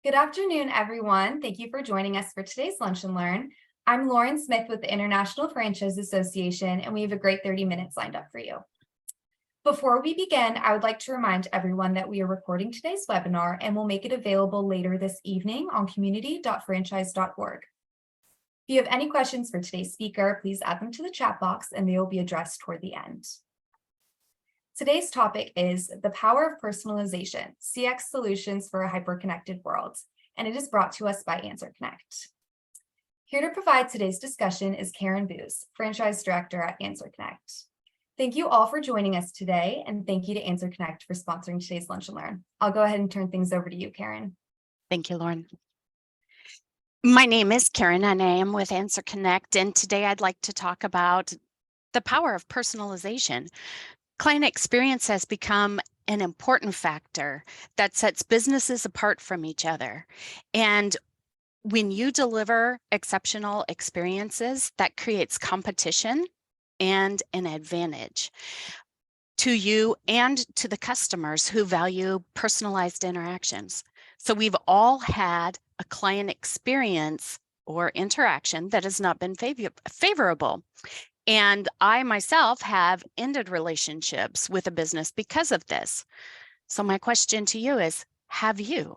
Good afternoon, everyone. Thank you for joining us for today's Lunch and Learn. I'm Lauren Smith with the International Franchise Association, and we have a great 30 minutes lined up for you. Before we begin, I would like to remind everyone that we are recording today's webinar and will make it available later this evening on community.franchise.org. If you have any questions for today's speaker, please add them to the chat box and they will be addressed toward the end. Today's topic is the power of personalization, CX solutions for a hyper-connected world, and it is brought to us by AnswerConnect. Here to provide today's discussion is Karen Booz, Franchise Director at AnswerConnect. Thank you all for joining us today, and thank you to AnswerConnect for sponsoring today's Lunch and Learn. I'll go ahead and turn things over to you, Karen. Thank you, Lauren. My name is Karen, and I am with AnswerConnect, and today I'd like to talk about the power of personalization. Client experience has become an important factor that sets businesses apart from each other. And when you deliver exceptional experiences, that creates competition and an advantage to you and to the customers who value personalized interactions. So we've all had a client experience or interaction that has not been favorable. And I myself have ended relationships with a business because of this. So my question to you is, have you?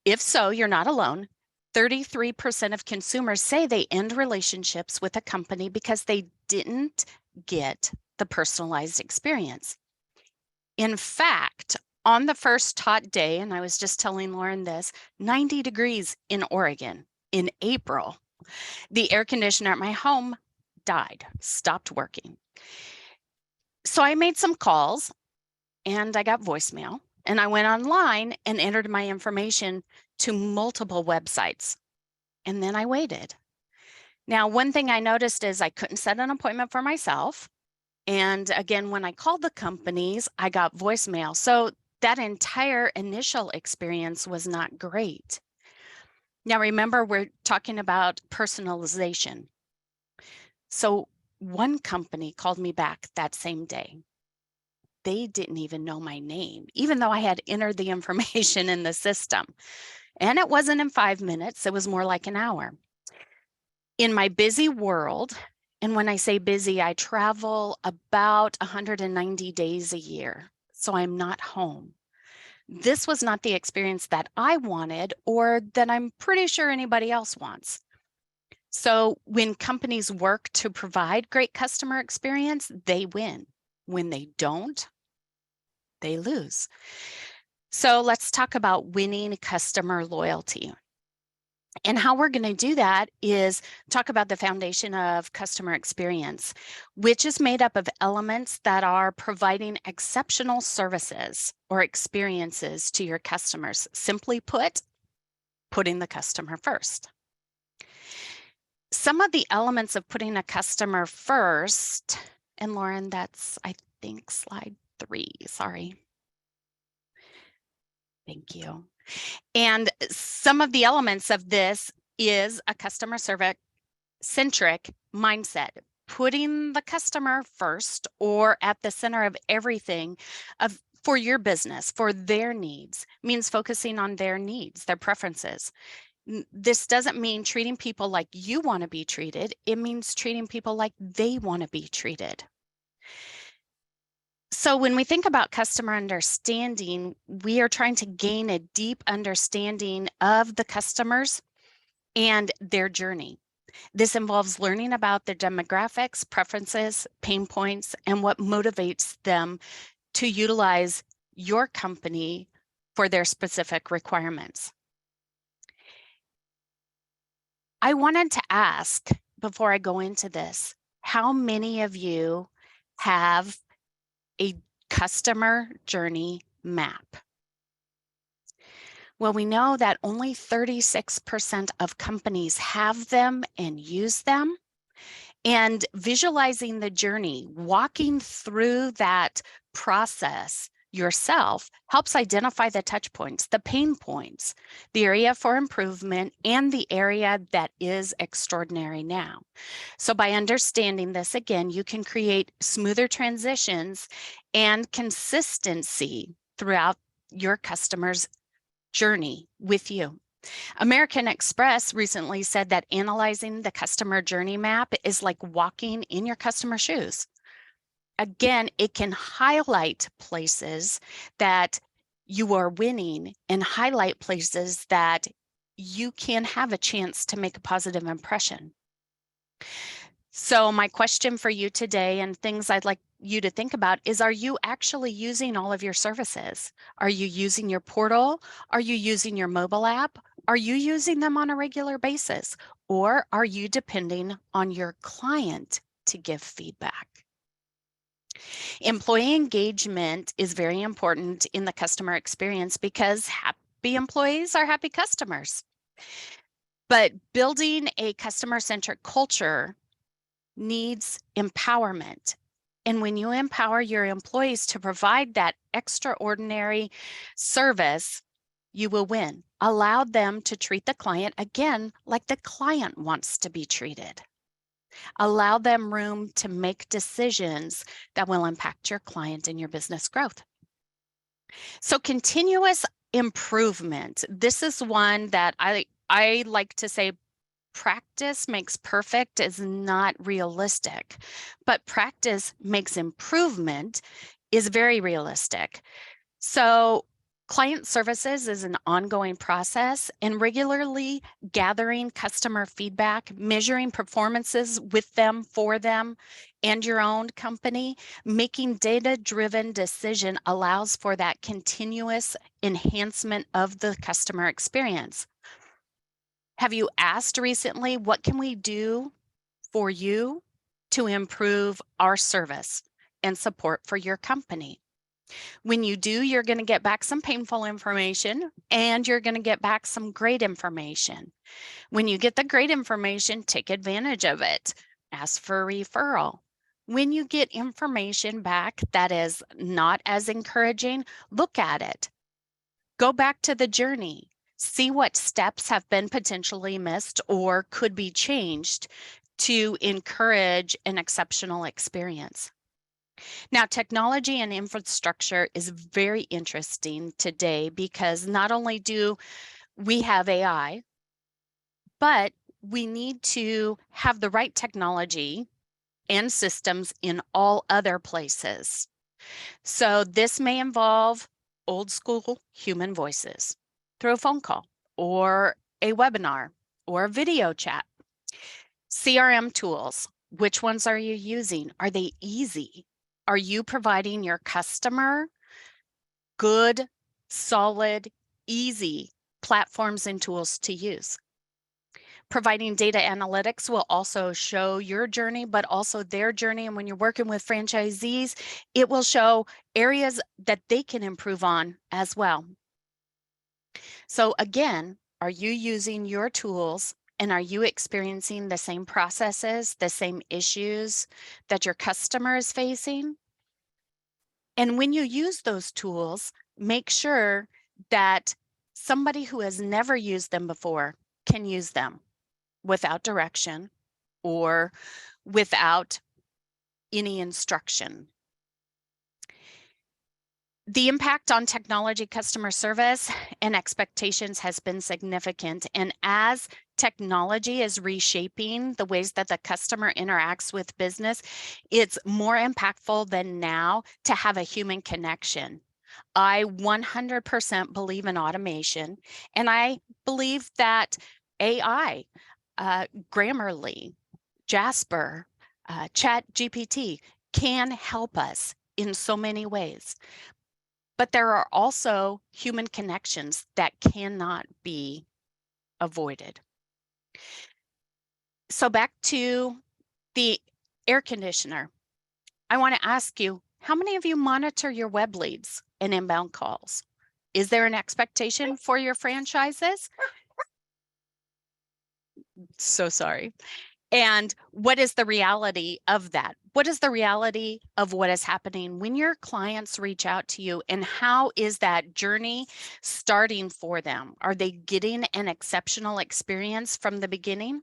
If so, you're not alone. 33% of consumers say they end relationships with a company because they didn't get the personalized experience. In fact, on the first hot day, and I was just telling Lauren this, 90 degrees in Oregon in April, the air conditioner at my home stopped working. So I made some calls and I got voicemail, and I went online and entered my information to multiple websites. And then I waited. Now, one thing I noticed is I couldn't set an appointment for myself. And again, when I called the companies, I got voicemail. So that entire initial experience was not great. Now, remember, we're talking about personalization. So one company called me back that same day. They didn't even know my name, even though I had entered the information in the system. And it wasn't in 5 minutes, it was more like an hour. In my busy world, and when I say busy, I travel about 190 days a year, so I'm not home. This was not the experience that I wanted or that I'm pretty sure anybody else wants. So when companies work to provide great customer experience, they win. When they don't, they lose. So let's talk about winning customer loyalty. And how we're going to do that is talk about the foundation of customer experience, which is made up of elements that are providing exceptional services or experiences to your customers. Simply put, putting the customer first. Some of the elements of putting a customer first, and Lauren, that's, I think, slide 3, sorry. Thank you. And some of the elements of this is a customer service centric mindset, putting the customer first or at the center of everything for your business, for their needs, means focusing on their needs, their preferences. This doesn't mean treating people like you want to be treated. It means treating people like they want to be treated. So when we think about customer understanding, we are trying to gain a deep understanding of the customers and their journey. This involves learning about their demographics, preferences, pain points, and what motivates them to utilize your company for their specific requirements. I wanted to ask, before I go into this, how many of you have a customer journey map? Well, we know that only 36% of companies have them and use them. And visualizing the journey, walking through that process yourself helps identify the touch points, the pain points, the area for improvement, and the area that is extraordinary now. So by understanding this, again, you can create smoother transitions and consistency throughout your customers' journey with you. American Express recently said that analyzing the customer journey map is like walking in your customer shoes. Again, it can highlight places that you are winning and highlight places that you can have a chance to make a positive impression. So my question for you today, and things I'd like you to think about, is, are you actually using all of your services? Are you using your portal? Are you using your mobile app? Are you using them on a regular basis? Or are you depending on your client to give feedback? Employee engagement is very important in the customer experience because happy employees are happy customers. But building a customer-centric culture needs empowerment. And when you empower your employees to provide that extraordinary service, you will win. Allow them to treat the client, again, like the client wants to be treated. Allow them room to make decisions that will impact your client and your business growth. So continuous improvement. This is one that I like to say, practice makes perfect is not realistic, but practice makes improvement is very realistic. So client services is an ongoing process, and regularly gathering customer feedback, measuring performances with them, for them, and your own company, making data-driven decision allows for that continuous enhancement of the customer experience. Have you asked recently, what can we do for you to improve our service and support for your company? When you do, you're going to get back some painful information and you're going to get back some great information. When you get the great information, take advantage of it. Ask for a referral. When you get information back that is not as encouraging, look at it. Go back to the journey. See what steps have been potentially missed or could be changed to encourage an exceptional experience. Now, technology and infrastructure is very interesting today because not only do we have AI, but we need to have the right technology and systems in all other places. So this may involve old school human voices through a phone call or a webinar or a video chat. CRM tools, which ones are you using? Are they easy? Are you providing your customer good, solid, easy platforms and tools to use? Providing data analytics will also show your journey, but also their journey. And when you're working with franchisees, it will show areas that they can improve on as well. So again, are you using your tools and are you experiencing the same processes, the same issues that your customer is facing? And when you use those tools, make sure that somebody who has never used them before can use them without direction or without any instruction. The impact on technology, customer service, and expectations has been significant. And as technology is reshaping the ways that the customer interacts with business, it's more impactful than now to have a human connection. I 100% believe in automation, and I believe that AI, Grammarly, Jasper, Chat GPT can help us in so many ways. But there are also human connections that cannot be avoided. So back to the air conditioner. I want to ask you, how many of you monitor your web leads and inbound calls? Is there an expectation for your franchises? So sorry. And what is the reality of that? What is the reality of what is happening when your clients reach out to you, and how is that journey starting for them? Are they getting an exceptional experience from the beginning?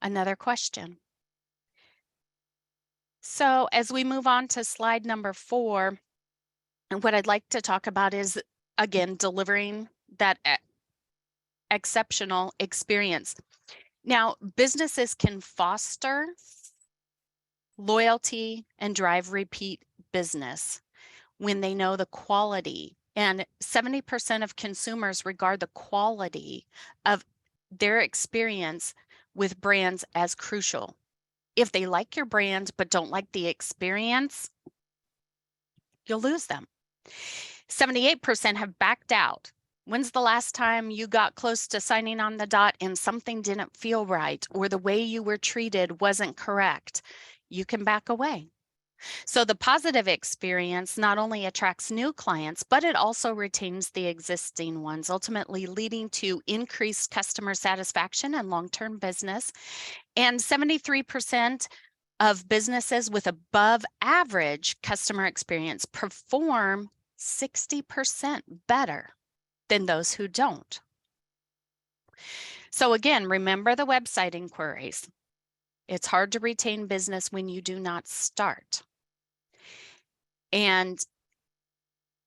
Another question. So as we move on to slide number 4, and what I'd like to talk about is again, delivering that exceptional experience. Now, businesses can foster loyalty and drive repeat business when they know the quality. And 70% of consumers regard the quality of their experience with brands as crucial. If they like your brand but don't like the experience, you'll lose them. 78% have backed out. When's the last time you got close to signing on the dot and something didn't feel right, or the way you were treated wasn't correct? You can back away. So the positive experience not only attracts new clients, but it also retains the existing ones, ultimately leading to increased customer satisfaction and long-term business. And 73% of businesses with above average customer experience perform 60% better than those who don't. So again, remember the website inquiries. It's hard to retain business when you do not start. And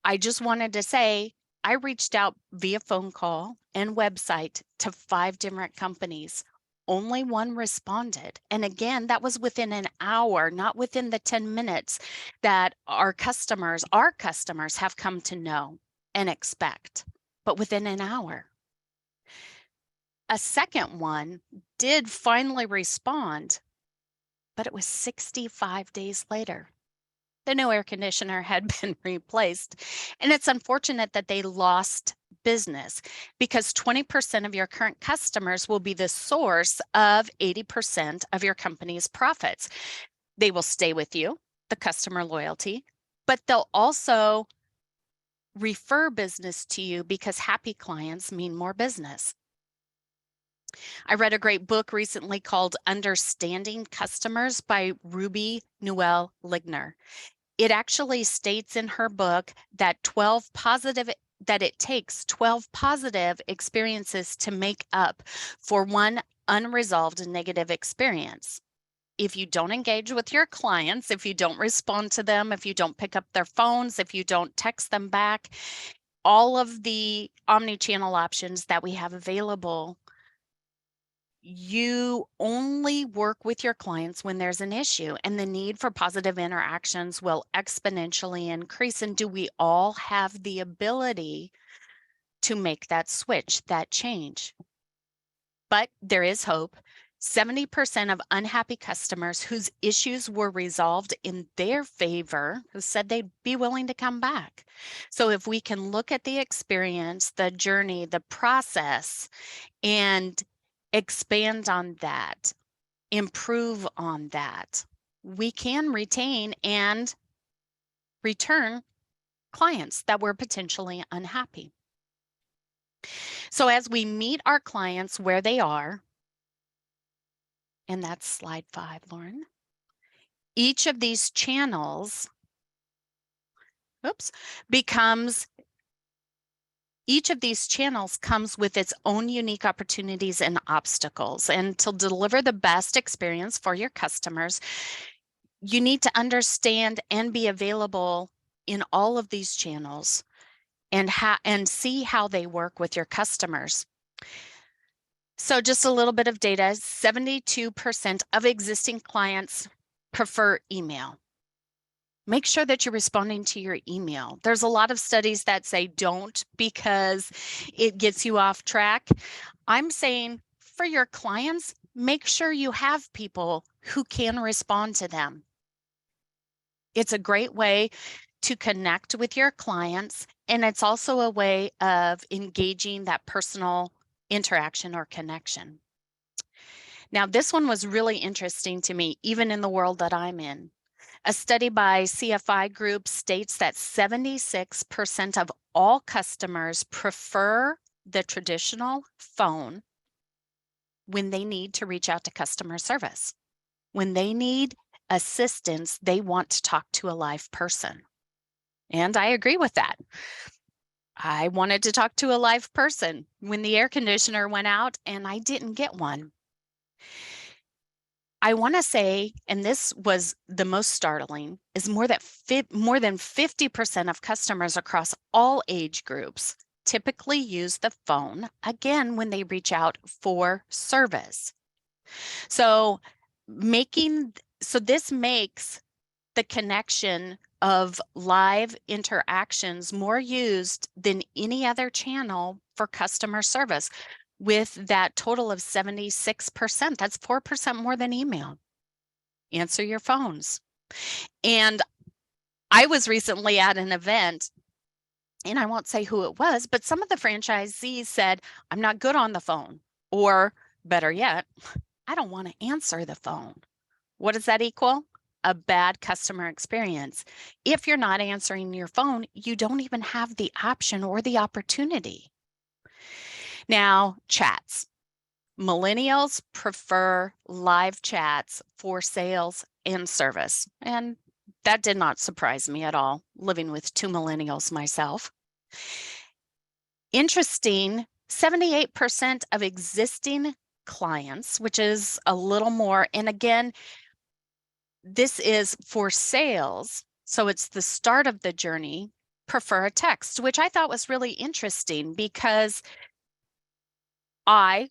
I just wanted to say, I reached out via phone call and website to 5 different companies. Only one responded. And again, that was within an hour, not within the 10 minutes that our customers have come to know and expect, but within an hour. A second one did finally respond, but it was 65 days later. The new air conditioner had been replaced. And it's unfortunate that they lost business because 20% of your current customers will be the source of 80% of your company's profits. They will stay with you, the customer loyalty, but they'll also refer business to you because happy clients mean more business. I read a great book recently called Understanding Customers by Ruby Newell Ligner. It actually states in her book that it takes 12 positive experiences to make up for one unresolved negative experience. If you don't engage with your clients, if you don't respond to them, if you don't pick up their phones, if you don't text them back, all of the omni-channel options that we have available, you only work with your clients when there's an issue, and the need for positive interactions will exponentially increase. And do we all have the ability to make that switch, that change? But there is hope. 70% of unhappy customers whose issues were resolved in their favor, who said they'd be willing to come back. So if we can look at the experience, the journey, the process, and expand on that, improve on that, we can retain and return clients that were potentially unhappy. So as we meet our clients where they are, and that's slide 5, Lauren, each of these channels, each of these channels comes with its own unique opportunities and obstacles. And to deliver the best experience for your customers, you need to understand and be available in all of these channels and see how they work with your customers. So just a little bit of data, 72% of existing clients prefer email. Make sure that you're responding to your email. There's a lot of studies that say don't because it gets you off track. I'm saying for your clients, make sure you have people who can respond to them. It's a great way to connect with your clients, and it's also a way of engaging that personal interaction or connection. Now, this one was really interesting to me, even in the world that I'm in. A study by CFI Group states that 76% of all customers prefer the traditional phone when they need to reach out to customer service. When they need assistance, they want to talk to a live person. And I agree with that. I wanted to talk to a live person when the air conditioner went out and I didn't get one. I want to say, and this was the most startling, is more than 50% of customers across all age groups typically use the phone again when they reach out for service. So this makes the connection of live interactions more used than any other channel for customer service, with that total of 76%. That's 4% more than email. Answer your phones. And I was recently at an event, and I won't say who it was, but some of the franchisees said, I'm not good on the phone. Or better yet, I don't want to answer the phone. What does that equal? A bad customer experience. If you're not answering your phone, you don't even have the option or the opportunity. Now, chats. Millennials prefer live chats for sales and service. And that did not surprise me at all, living with 2 millennials myself. Interesting, 78% of existing clients, which is a little more, and again, this is for sales, so it's the start of the journey, prefer a text, which I thought was really interesting because I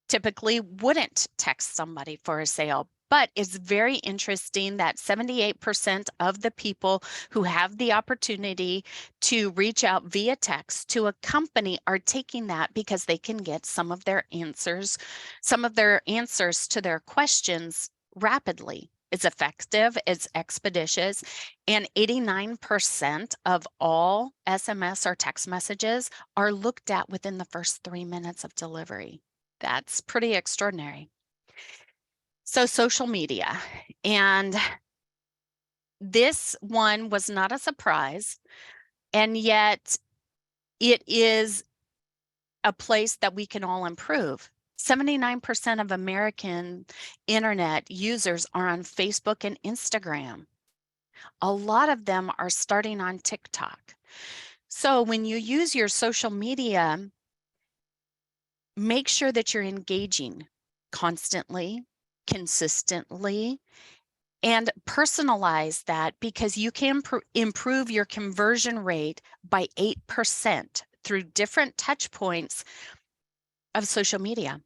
typically wouldn't text somebody for a sale. But it's very interesting that 78% of the people who have the opportunity to reach out via text to a company are taking that because they can get some of their answers to their questions rapidly. It's effective, it's expeditious, and 89% of all SMS or text messages are looked at within the first 3 minutes of delivery. That's pretty extraordinary. So social media, and this one was not a surprise, and yet it is a place that we can all improve. 79% of American internet users are on Facebook and Instagram. A lot of them are starting on TikTok. So when you use your social media, make sure that you're engaging constantly, consistently, and personalize that, because you can improve your conversion rate by 8% through different touch points of social media.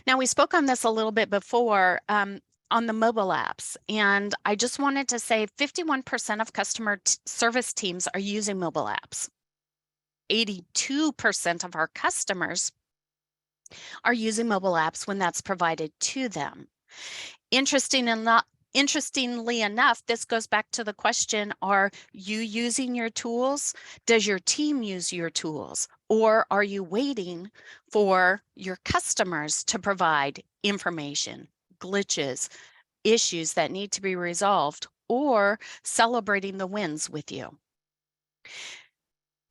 Now, we spoke on this a little bit before on the mobile apps, and I just wanted to say 51% of customer service teams are using mobile apps. 82% of our customers are using mobile apps when that's provided to them. Interestingly enough, this goes back to the question, are you using your tools? Does your team use your tools? Or are you waiting for your customers to provide information, glitches, issues that need to be resolved, or celebrating the wins with you?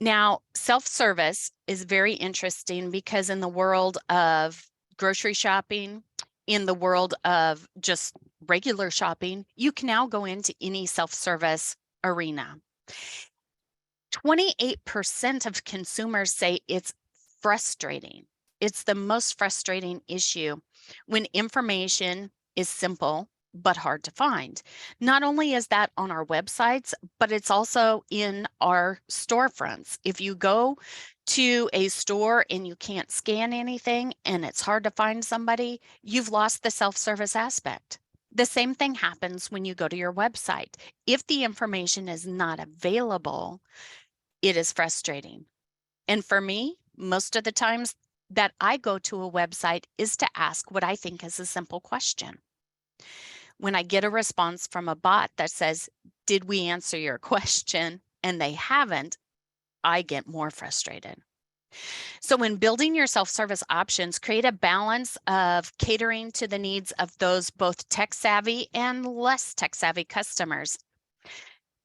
Now, self-service is very interesting because in the world of grocery shopping, in the world of just regular shopping, you can now go into any self-service arena. 28% of consumers say it's frustrating. It's the most frustrating issue when information is simple but hard to find. Not only is that on our websites, but it's also in our storefronts. If you go to a store and you can't scan anything and it's hard to find somebody, you've lost the self-service aspect. The same thing happens when you go to your website. If the information is not available, it is frustrating. And for me, most of the times that I go to a website is to ask what I think is a simple question. When I get a response from a bot that says, did we answer your question? And they haven't, I get more frustrated. So when building your self-service options, create a balance of catering to the needs of those both tech-savvy and less tech-savvy customers.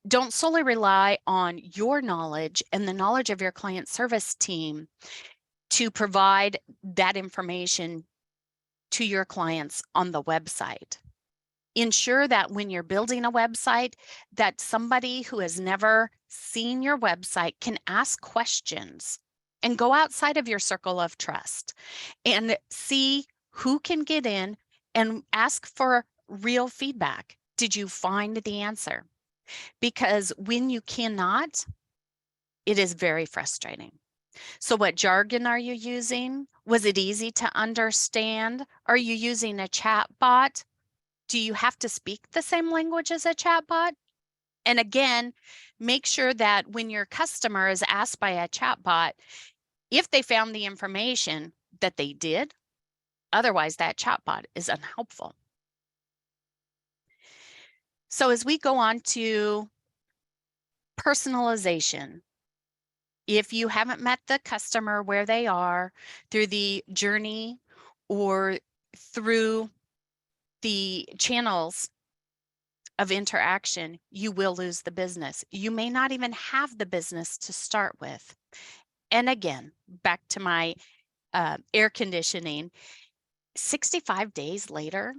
Don't solely rely on your knowledge and the knowledge of your client service team to provide that information to your clients on the website. Ensure that when you're building a website, that somebody who has never seen your website can ask questions and go outside of your circle of trust and see who can get in and ask for real feedback. Did you find the answer? Because when you cannot, it is very frustrating. So what jargon are you using? Was it easy to understand? Are you using a chat bot? Do you have to speak the same language as a chat bot? And again, make sure that when your customer is asked by a chat bot, if they found the information, that they did. Otherwise, that chat bot is unhelpful. So as we go on to personalization, if you haven't met the customer where they are through the journey or through the channels of interaction, you will lose the business. You may not even have the business to start with. And again, back to my air conditioning, 65 days later,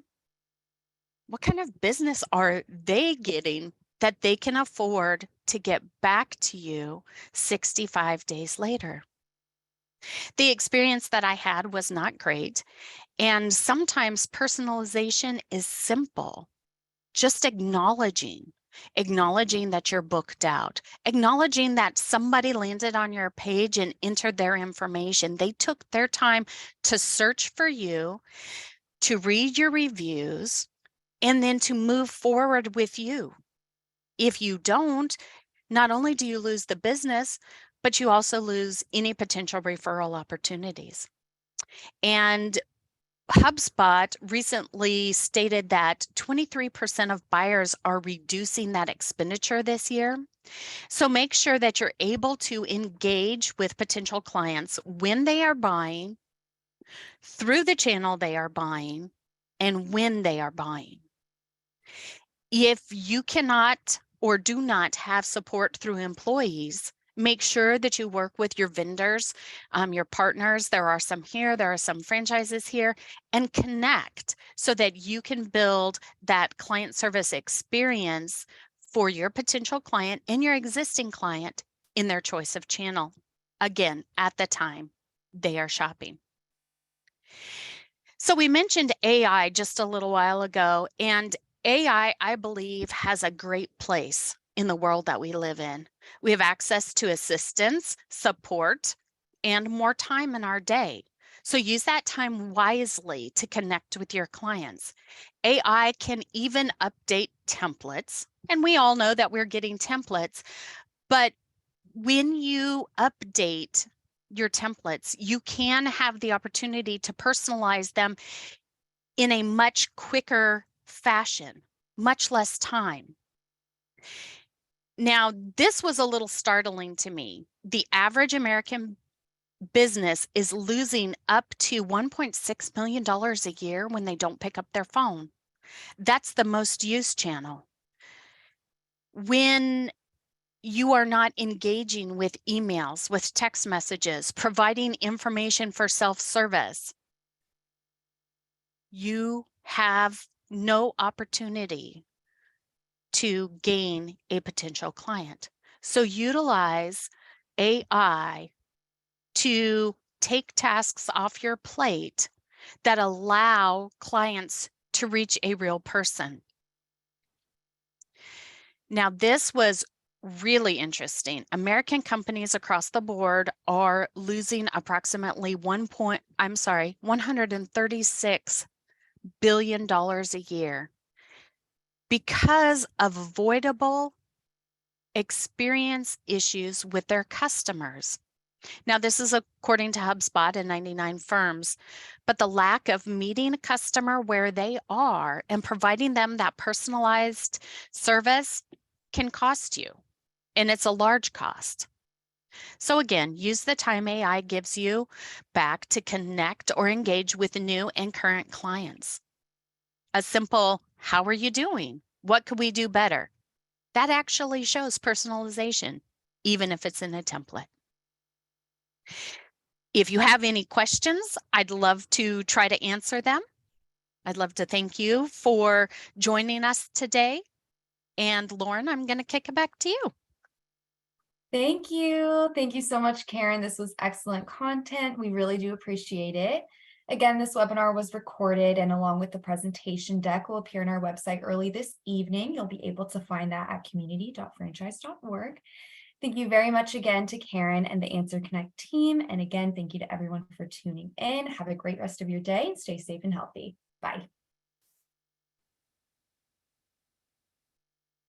what kind of business are they getting that they can afford to get back to you 65 days later? The experience that I had was not great. And sometimes personalization is simple. Just acknowledging that you're booked out, acknowledging that somebody landed on your page and entered their information. They took their time to search for you, to read your reviews, and then to move forward with you. If you don't, not only do you lose the business, but you also lose any potential referral opportunities. And HubSpot recently stated that 23% of buyers are reducing that expenditure this year. So make sure that you're able to engage with potential clients when they are buying, through the channel they are buying, and when they are buying. If you cannot or do not have support through employees, make sure that you work with your vendors, your partners. There are some here, there are some franchises here, and connect so that you can build that client service experience for your potential client and your existing client in their choice of channel. Again, at the time they are shopping. So we mentioned AI just a little while ago, and AI, I believe, has a great place in the world that we live in. We have access to assistance, support, and more time in our day. So use that time wisely to connect with your clients. AI can even update templates, and we all know that we're getting templates, but when you update your templates, you can have the opportunity to personalize them in a much quicker fashion, much less time. Now, this was a little startling to me. The average American business is losing up to $1.6 million a year when they don't pick up their phone. That's the most used channel. When you are not engaging with emails, with text messages, providing information for self-service, you have no opportunity to gain a potential client. So utilize AI to take tasks off your plate that allow clients to reach a real person. Now, this was really interesting. American companies across the board are losing approximately $136 billion a year because of avoidable experience issues with their customers. Now, this is according to HubSpot and 99 firms, but the lack of meeting a customer where they are and providing them that personalized service can cost you, and it's a large cost. So again, use the time AI gives you back to connect or engage with new and current clients. A simple, how are you doing? What could we do better? That actually shows personalization, even if it's in a template. If you have any questions, I'd love to try to answer them. I'd love to thank you for joining us today. And Lauren, I'm going to kick it back to you. Thank you. Thank you so much, Karen. This was excellent content. We really do appreciate it. Again, this webinar was recorded and along with the presentation deck will appear on our website early this evening. You'll be able to find that at community.franchise.org. Thank you very much again to Karen and the Answer Connect team. And again, thank you to everyone for tuning in. Have a great rest of your day and stay safe and healthy. Bye.